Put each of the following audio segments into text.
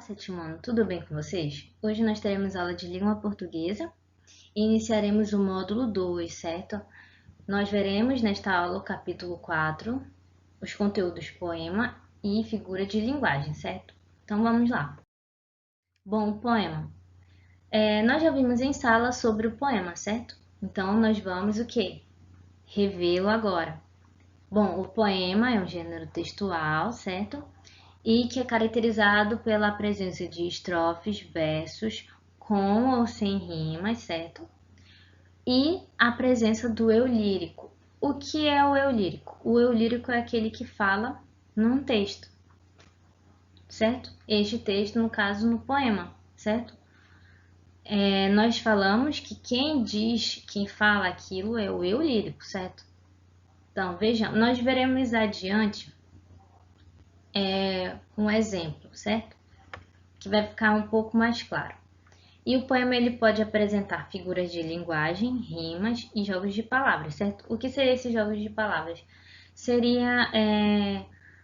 Sétimo ano, tudo bem com vocês? Hoje nós teremos aula de língua portuguesa e iniciaremos o módulo 2, certo? Nós veremos nesta aula o capítulo 4, os conteúdos poema e figura de linguagem, certo? Então vamos lá. Bom, o poema. Nós já vimos em sala sobre o poema, certo? Então nós vamos o quê? Revê-lo agora. Bom, o poema é um gênero textual, certo? E que é caracterizado pela presença de estrofes, versos, com ou sem rimas, certo? E a presença do eu lírico. O que é o eu lírico? O eu lírico é aquele que fala num texto, certo? Este texto, no caso, no poema, certo? Nós falamos que quem fala aquilo é o eu lírico, certo? Então, vejamos, nós veremos adiante um exemplo, certo? Que vai ficar um pouco mais claro. E o poema ele pode apresentar figuras de linguagem, rimas e jogos de palavras, certo? O que seria esses jogos de palavras? Seria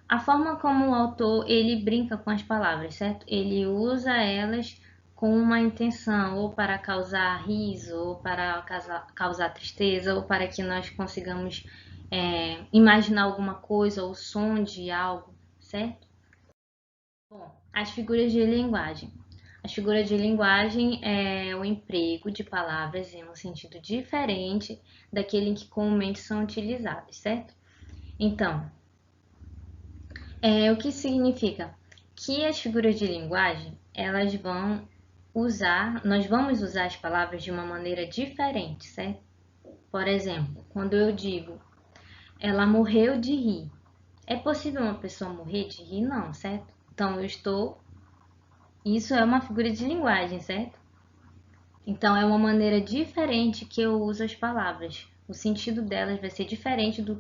a forma como o autor ele brinca com as palavras, certo? Ele usa elas com uma intenção, ou para causar riso, ou para causar tristeza, ou para que nós consigamos imaginar alguma coisa, ou som de algo, certo? Bom, as figuras de linguagem. As figuras de linguagem é o emprego de palavras em um sentido diferente daquele em que comumente são utilizadas, certo? Então, o que significa? Que as figuras de linguagem, nós vamos usar as palavras de uma maneira diferente, certo? Por exemplo, quando eu digo, ela morreu de rir. É possível uma pessoa morrer de rir? Não, certo? Então, isso é uma figura de linguagem, certo? Então, é uma maneira diferente que eu uso as palavras. O sentido delas vai ser diferente do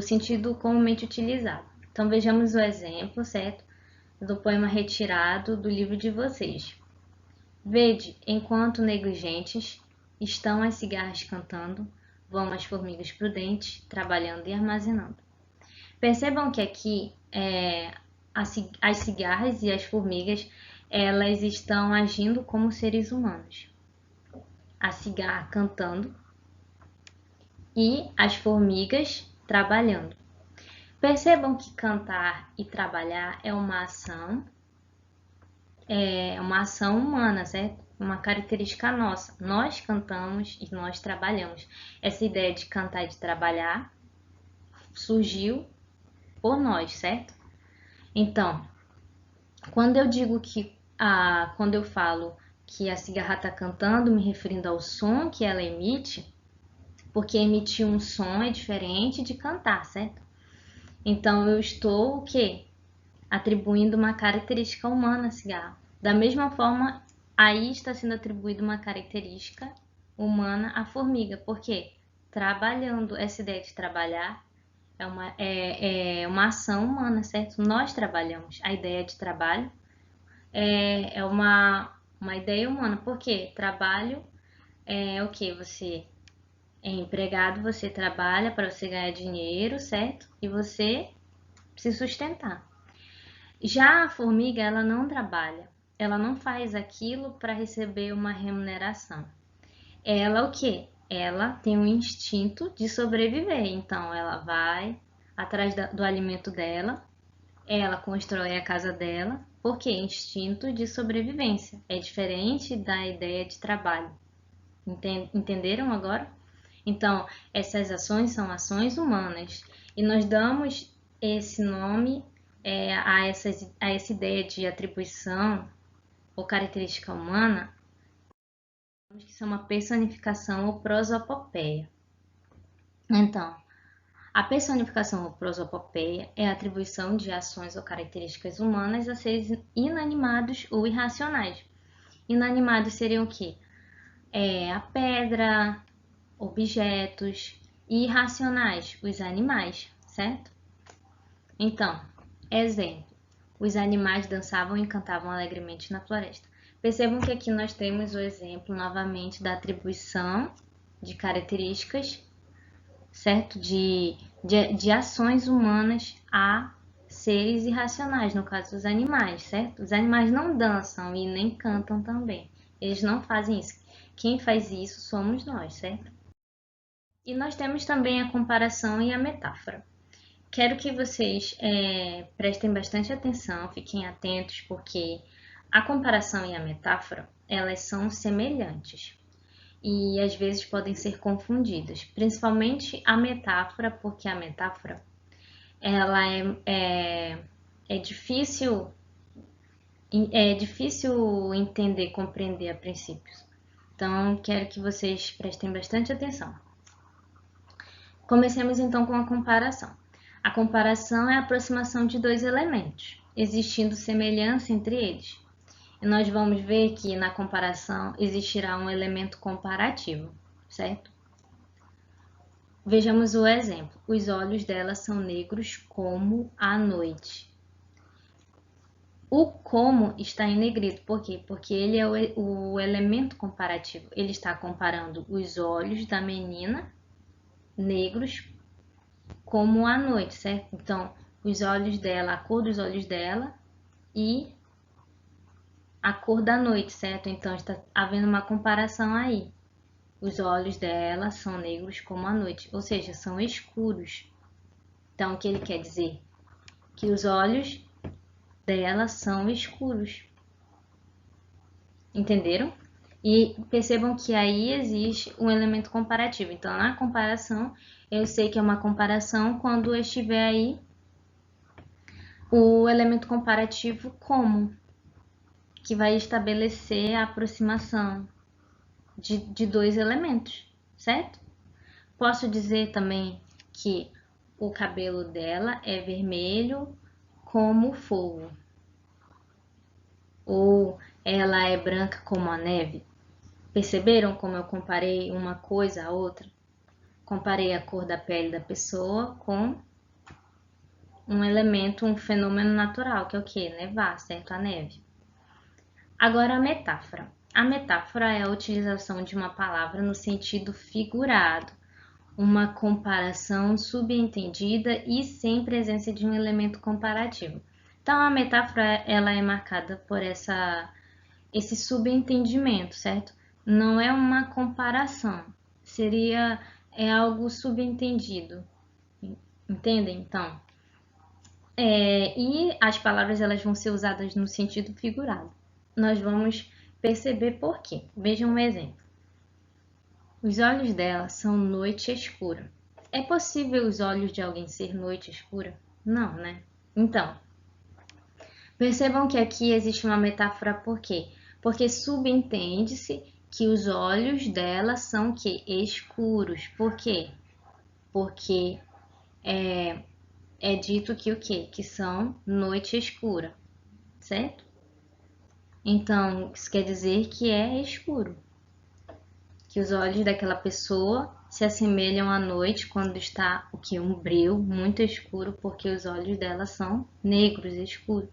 sentido comumente utilizado. Então, vejamos o exemplo, certo? Do poema retirado do livro de vocês. Vede, enquanto negligentes estão as cigarras cantando, vão as formigas prudentes trabalhando e armazenando. Percebam que aqui as cigarras e as formigas elas estão agindo como seres humanos. A cigarra cantando e as formigas trabalhando. Percebam que cantar e trabalhar é uma ação humana, certo? Uma característica nossa. Nós cantamos e nós trabalhamos. Essa ideia de cantar e de trabalhar surgiu por nós, certo? Então, quando eu falo que a cigarra está cantando, me referindo ao som que ela emite, porque emitir um som é diferente de cantar, certo? Então, eu estou o quê? Atribuindo uma característica humana à cigarra. Da mesma forma, aí está sendo atribuída uma característica humana à formiga, porque trabalhando, essa ideia de trabalhar é uma ação humana, certo? Nós trabalhamos. A ideia de trabalho é uma ideia humana. Por quê? Trabalho é o que? Você é empregado, você trabalha para você ganhar dinheiro, certo? E você se sustentar. Já a formiga, ela não trabalha. Ela não faz aquilo para receber uma remuneração. Ela o quê? Ela tem um instinto de sobreviver. Então, ela vai atrás do alimento dela, ela constrói a casa dela, porque é instinto de sobrevivência. É diferente da ideia de trabalho. Entenderam agora? Então, essas ações são ações humanas e nós damos esse nome a essa ideia de atribuição ou característica humana, que isso é uma personificação ou prosopopeia. Então, a personificação ou prosopopeia é a atribuição de ações ou características humanas a seres inanimados ou irracionais. Inanimados seriam o quê? A pedra, objetos, e irracionais, os animais, certo? Então, exemplo, os animais dançavam e cantavam alegremente na floresta. Percebam que aqui nós temos o exemplo novamente da atribuição de características, certo? De ações humanas a seres irracionais, no caso os animais, certo? Os animais não dançam e nem cantam também. Eles não fazem isso. Quem faz isso somos nós, certo? E nós temos também a comparação e a metáfora. Quero que vocês prestem bastante atenção, fiquem atentos, porque a comparação e a metáfora, elas são semelhantes e às vezes podem ser confundidas, principalmente a metáfora, porque a metáfora ela é difícil entender, compreender a princípios. Então, quero que vocês prestem bastante atenção. Comecemos então com a comparação. A comparação é a aproximação de dois elementos, existindo semelhança entre eles. E nós vamos ver que na comparação existirá um elemento comparativo, certo? Vejamos o exemplo. Os olhos dela são negros como a noite. O como está em negrito, por quê? Porque ele é o elemento comparativo. Ele está comparando os olhos da menina negros como a noite, certo? Então, os olhos dela, a cor dos olhos dela e a cor da noite, certo? Então, está havendo uma comparação aí. Os olhos dela são negros como a noite, ou seja, são escuros. Então, o que ele quer dizer? Que os olhos dela são escuros. Entenderam? E percebam que aí existe um elemento comparativo. Então, na comparação, eu sei que é uma comparação quando estiver aí o elemento comparativo como, que vai estabelecer a aproximação de dois elementos, certo? Posso dizer também que o cabelo dela é vermelho como fogo, ou ela é branca como a neve. Perceberam como eu comparei uma coisa à outra? Comparei a cor da pele da pessoa com um elemento, um fenômeno natural, que é o que? Nevar, certo? A neve. Agora a metáfora. A metáfora é a utilização de uma palavra no sentido figurado, uma comparação subentendida e sem presença de um elemento comparativo. Então a metáfora ela é marcada por esse subentendimento, certo? Não é uma comparação, seria algo subentendido, entendem? Então, e as palavras elas vão ser usadas no sentido figurado. Nós vamos perceber por quê. Vejam um exemplo. Os olhos dela são noite escura. É possível os olhos de alguém ser noite escura? Não, né? Então, percebam que aqui existe uma metáfora por quê? Porque subentende-se que os olhos dela são que escuros. Por quê? Porque é dito que o quê? Que são noite escura, certo? Então, isso quer dizer que é escuro. Que os olhos daquela pessoa se assemelham à noite quando está o que? Um breu muito escuro, porque os olhos dela são negros, escuros.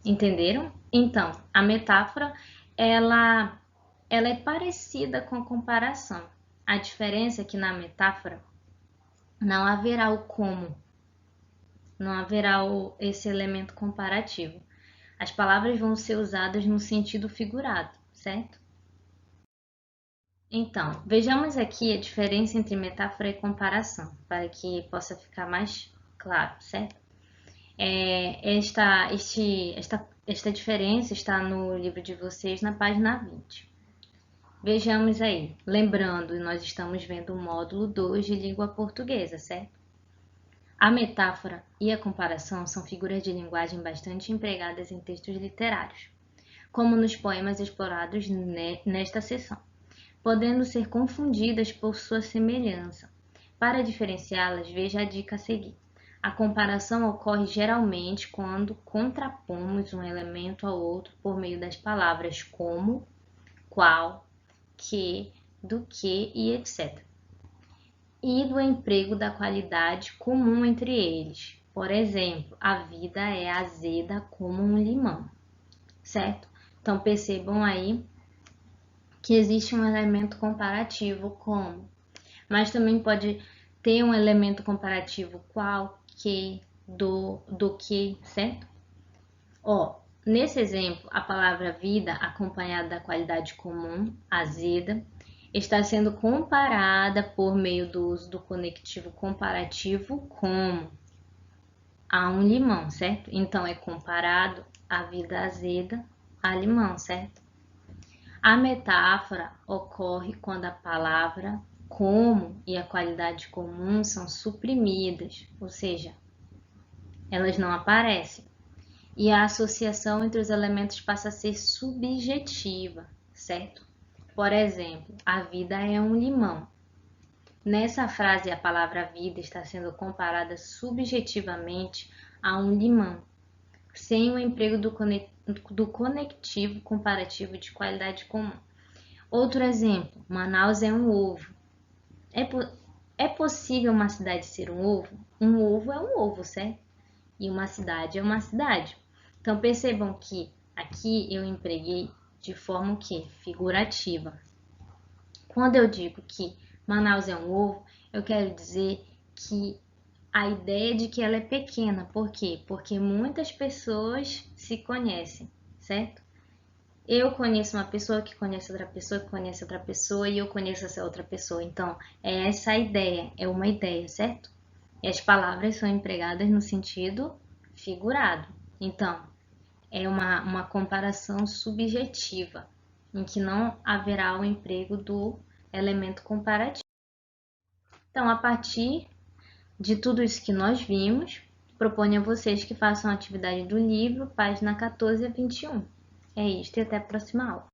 Entenderam? Então, a metáfora, ela é parecida com a comparação. A diferença é que na metáfora não haverá o como, não haverá esse elemento comparativo. As palavras vão ser usadas no sentido figurado, certo? Então, vejamos aqui a diferença entre metáfora e comparação, para que possa ficar mais claro, certo? Esta diferença está no livro de vocês, na página 20. Vejamos aí, lembrando, nós estamos vendo o módulo 2 de língua portuguesa, certo? A metáfora e a comparação são figuras de linguagem bastante empregadas em textos literários, como nos poemas explorados nesta seção, podendo ser confundidas por sua semelhança. Para diferenciá-las, veja a dica a seguir. A comparação ocorre geralmente quando contrapomos um elemento ao outro por meio das palavras como, qual, que, do que e etc. E do emprego da qualidade comum entre eles. Por exemplo, a vida é azeda como um limão, certo? Então percebam aí que existe um elemento comparativo como, mas também pode ter um elemento comparativo qual, que, do que, certo? Ó, nesse exemplo, a palavra vida, acompanhada da qualidade comum, azeda, está sendo comparada por meio do uso do conectivo comparativo como a um limão, certo? Então, é comparado a vida azeda a limão, certo? A metáfora ocorre quando a palavra como e a qualidade comum são suprimidas, ou seja, elas não aparecem. E a associação entre os elementos passa a ser subjetiva, certo? Por exemplo, a vida é um limão. Nessa frase, a palavra vida está sendo comparada subjetivamente a um limão, sem o emprego do conectivo comparativo de qualidade comum. Outro exemplo, Manaus é um ovo. É possível uma cidade ser um ovo? Um ovo é um ovo, certo? E uma cidade é uma cidade. Então percebam que aqui eu empreguei de forma que figurativa. Quando eu digo que Manaus é um ovo, eu quero dizer que a ideia de que ela é pequena. Por quê? Porque muitas pessoas se conhecem, certo? Eu conheço uma pessoa que conhece outra pessoa que conhece outra pessoa e eu conheço essa outra pessoa. Então, é essa a ideia, é uma ideia, certo? E as palavras são empregadas no sentido figurado. Então, é uma comparação subjetiva, em que não haverá o emprego do elemento comparativo. Então, a partir de tudo isso que nós vimos, proponho a vocês que façam a atividade do livro, página 14 a 21. É isto e até a próxima aula.